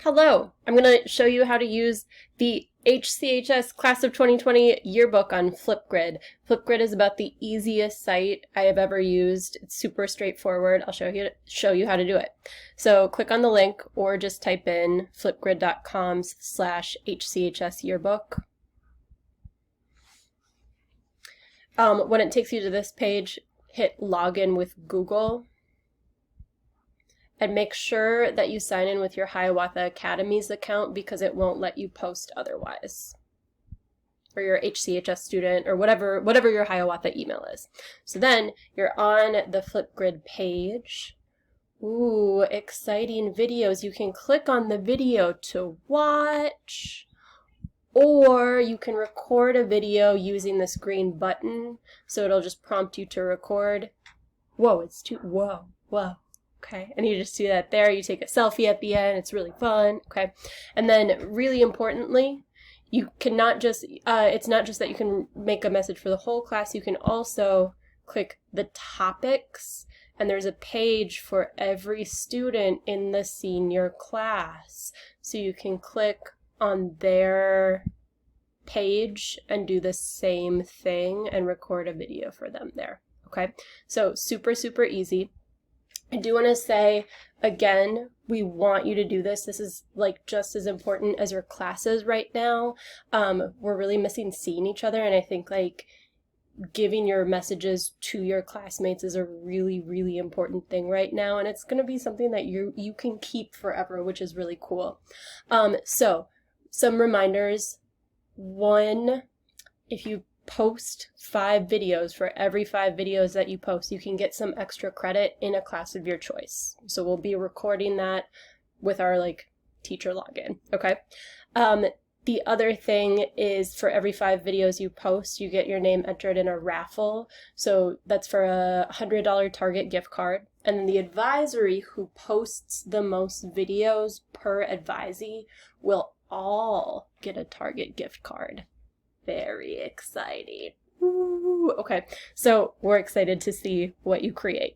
Hello, I'm going to show you how to use the HCHS Class of 2020 yearbook on Flipgrid. Flipgrid is about the easiest site I have ever used. It's super straightforward. I'll show you how to do it. So click on the link or just type in flipgrid.com/HCHS yearbook. When it takes you to this page, hit login with Google. And make sure that you sign in with your Hiawatha Academy's account because it won't let you post otherwise. Or your HCHS student or whatever your Hiawatha email is. So then you're on the Flipgrid page. Ooh, exciting videos. You can click on the video to watch. Or you can record a video using this green button. So it'll just prompt you to record. Whoa, whoa. Okay, and you just do that there. You take a selfie at the end. It's really fun. Okay, and then really importantly, you cannot just, it's not just that you can make a message for the whole class. You can also click the topics, and there's a page for every student in the senior class. So you can click on their page and do the same thing and record a video for them there. Okay, so super, super easy. I do want to say, again, we want you to do this. This is like just as important as your classes right now. We're really missing seeing each other, and I think like giving your messages to your classmates is a really, really important thing right now, and it's going to be something that you can keep forever, which is really cool. So some reminders. One, if you post 5 videos, for every 5 videos that you post, you can get some extra credit in a class of your choice. So we'll be recording that with our teacher login, okay? The other thing is for every 5 videos you post, you get your name entered in a raffle. So that's for a $100 Target gift card. And then the advisory who posts the most videos per advisee will all get a Target gift card. Very exciting. Ooh, okay, so we're excited to see what you create.